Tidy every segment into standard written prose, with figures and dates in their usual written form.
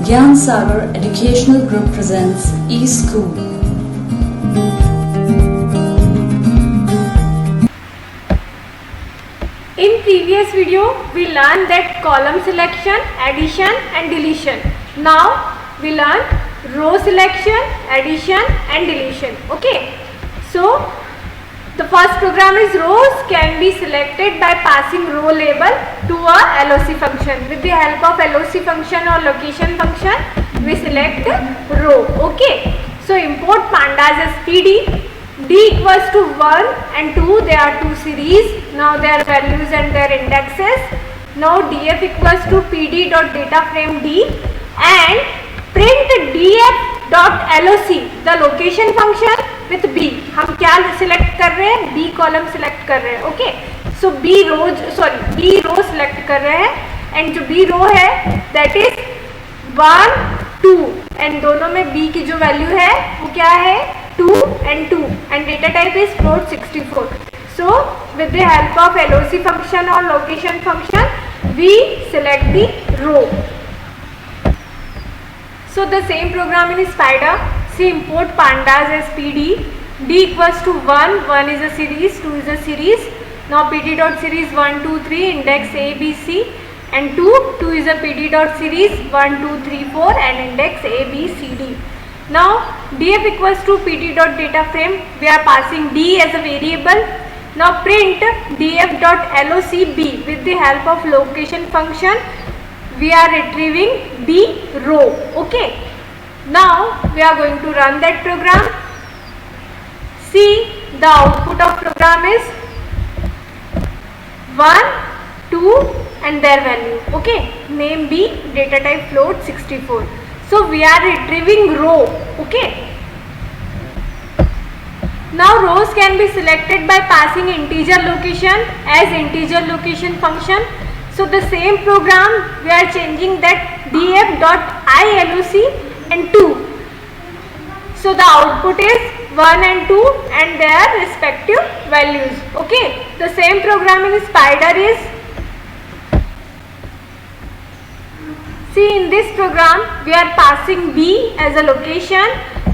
Gyan Sagar Educational Group presents eSchool. In previous video, we learned that column selection, addition and deletion. Now we learn row selection, addition and deletion. Okay. So the first program is rows can be selected by passing row label to a LOC function. With the help of LOC function or location function, we select row. Okay. So import pandas as PD. D equals to 1 and 2, they are two series. Now their values and their indexes. Now df equals to pd dot data frame d and print df dot loc, the location function with b. हम क्या select कर रहे हैं? B column select कर रहे हैं. Okay. So B row select कर रहे हैं and जो B row है that is 1, 2 and दोनों में B की जो value है वो क्या है? 2 and 2 and data type is float 64. So with the help of LOC function or location function we select the row. So the same program in Spider. See, import pandas as PD. D equals to 1, 1 is a series, 2 is a series. Now PD dot series 1, 2, 3 index A, B, C and 2, 2 is a PD dot series 1, 2, 3, 4 and index A, B, C, D. Now df equals to pd dot data frame, we are passing d as a variable. Now print df dot locb. With the help of location function we are retrieving the row. Okay. Now we are going to run that program. See, the output of program is 1, 2 and their value. Okay. Name B, data type float 64. So we are retrieving row. Okay. Now rows can be selected by passing integer location as integer location function. So the same program we are changing that df dot iloc and 2. So the output is 1 and 2 and their respective values. Okay. The same program in Spider is, see, in this program we are passing B as a location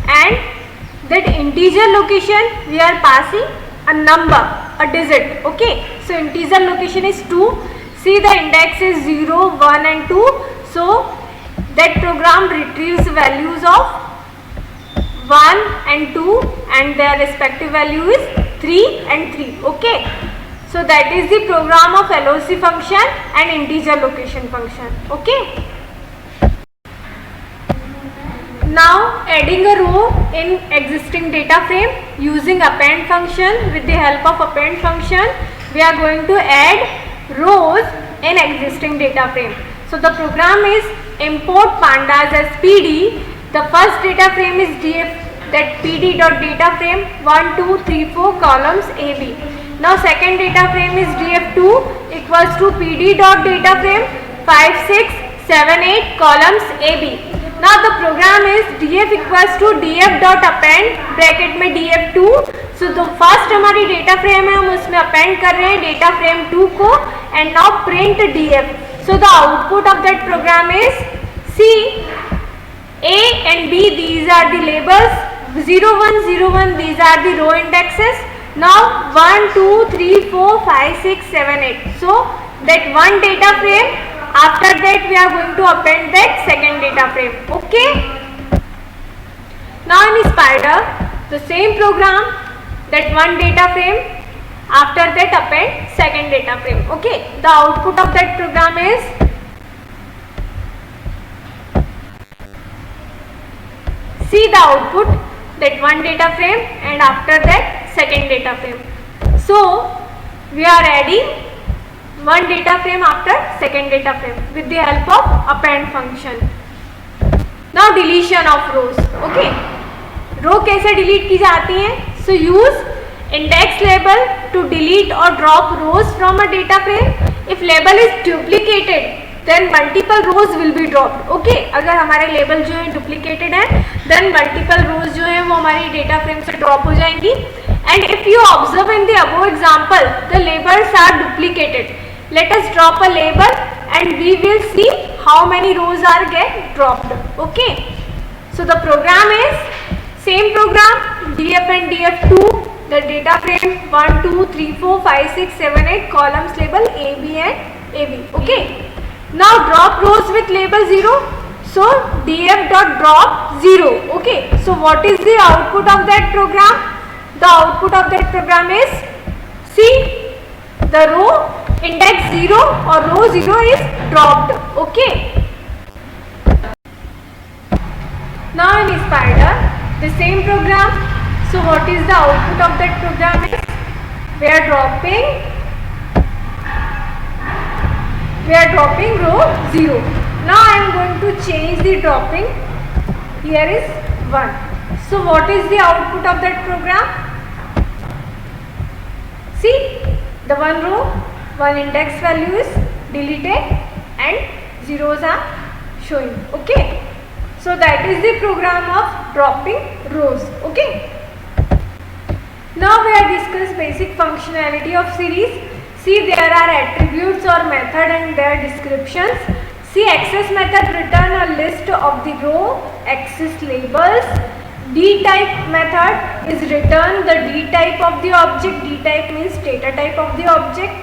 and that integer location we are passing a number, a digit. Okay. So integer location is 2. See, the index is 0, 1 and 2. So that program retrieves values of 1 and 2 and their respective value is 3 and 3. Okay. So that is the program of LOC function and integer location function. Okay. Now adding a row in existing data frame using append function. With the help of append function we are going to add rows in existing data frame. So the program is import pandas as PD. The first data frame is df that pd dot data frame 1, 2, 3, 4 columns AB. Now second data frame is df2 equals to pd dot data frame 5, 6, 7, 8 columns AB. Now the program is df equals to df dot append bracket में df2. So the first हमारी data frame है, हम उसमें append कर रहे हैं data frame 2 को and now print df. So the output of that program is C, A and B, these are the labels, 0, 1, 0, 1, these are the row indexes. Now 1, 2, 3, 4, 5, 6, 7, 8. So that one data frame. After that we are going to append that second data frame. Okay. Now in Spider the same program, that one data frame, after that append second data frame. Okay. The output of that program is see the output, that one data frame and after that second data frame. So we are adding one data frame after second data frame with the help of append function. Now deletion of rows. Okay. Row कैसे delete की जाती है? So use index label to delete or drop rows from a data frame. If label is duplicated then multiple rows will be dropped. Okay. अगर हमारे label जो है duplicated है then multiple rows जो है वो हमारी data frame से drop हो जाएंगी. And if you observe in the above example, the labels are duplicated. Let us drop a label and we will see how many rows are get dropped. Okay, so the program is same program, df and df2. The data frame 1, 2, 3, 4, 5, 6, 7, 8 columns label A, B and AB. Okay. Now drop rows with label 0. So df dot drop 0. Okay. So what is the output of that program? The output of that program is, see, the row index 0 or row 0 is dropped. Okay. Now in Spider, the same program. So what is the output of that program is, we are dropping row 0. Now I am going to change the dropping. Here is 1. So what is the output of that program? See, the one row, one index value is deleted and zeros are showing. Okay. So that is the program of dropping rows. Okay. Now we are discuss basic functionality of series. See, there are attributes or method and their descriptions. See, access method return a list of the row access labels. D-type method is return the D-type of the object. D-type means data type of the object.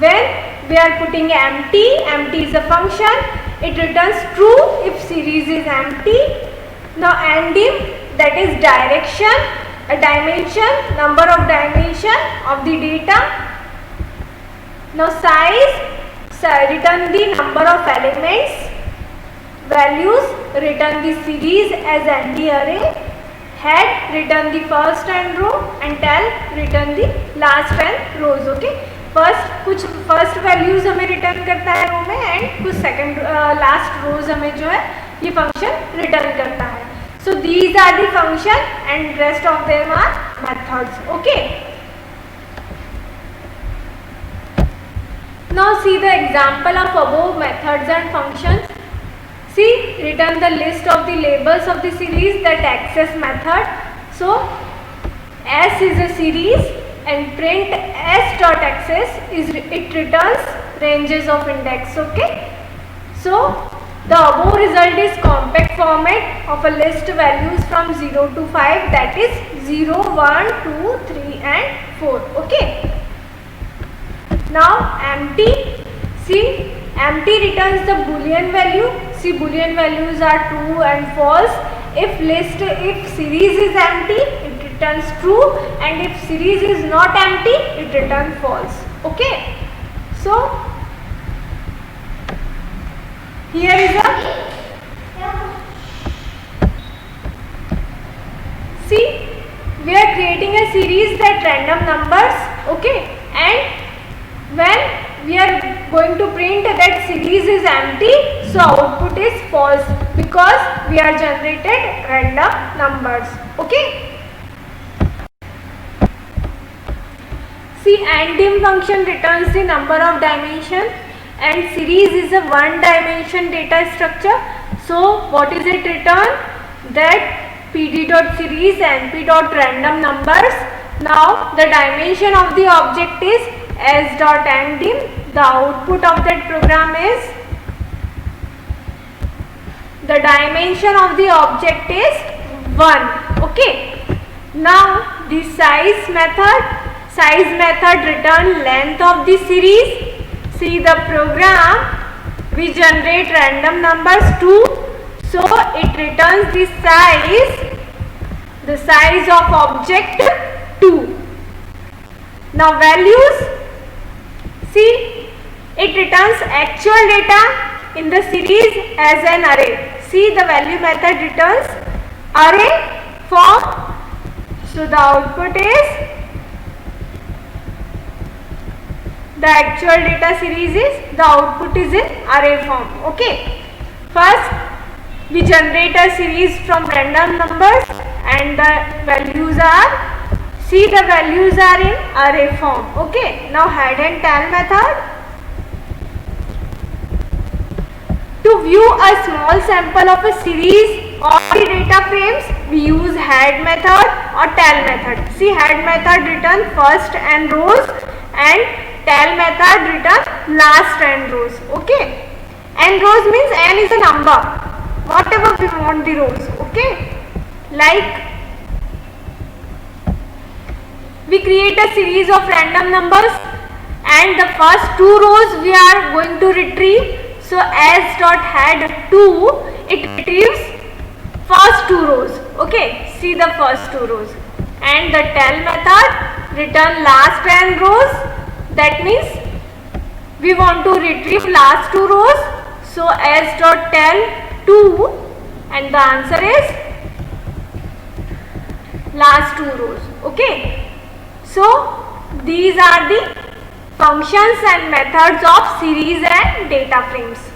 When we are putting empty, empty is a function. It returns true if series is empty. Now endim, that is direction, a dimension, number of dimension of the data. Now size, return the number of elements. Values, return the series as ND array. Head, return the first and row, and tail, return the last and rows. Okay. कुछ first values हमें return करता है रो में and कुछ second last रोज हमें जो है ये फंक्शन रिटर्न करता है. So these are the function and rest of them are methods. Okay. Now see the example of above methods and functions. See, return the list of the labels of the series, that access method. So S is a series and print S dot access is it returns ranges of index. Okay. So the above result is compact format of a list values from 0 to 5, that is 0, 1, 2, 3 and 4. Okay. Now empty, see, empty returns the boolean value. See, boolean values are true and false. If series is empty, it returns true, and if series is not empty, it returns false. Okay. So here is a, see, we are creating a series that random numbers. Okay, and when we are going to print that series is empty, so output is false because we are generated random numbers. Okay. See, endim function returns the number of dimension, and series is a one dimension data structure. So what is it return? That pd.series np.random numbers. Now the dimension of the object is s.endim. The output of that program is, the dimension of the object is 1. Okay. Now the size method return length of the series. See, the program we generate random numbers 2, so it returns the size of object 2. Now values, see, it returns actual data in the series as an array. See, the value method returns array form. So the output is, the actual data series is, the output is in array form. Okay. First we generate a series from random numbers and the values are, see, the values are in array form. Okay. Now head and tail method. To view a small sample of a series or the data frames, we use head method or tail method. See, head method return first and rows and tail method return last and rows. Okay. n rows means n is a number, whatever we want the rows. Okay, like we create a series of random numbers and the first two rows we are going to retrieve. So as dot head 2, it retrieves first two rows. Okay, see the first two rows, and the tell method return last n rows. That means we want to retrieve last two rows. So as dot tell 2, and the answer is last two rows. Okay, so these are the functions and methods of series and data frames.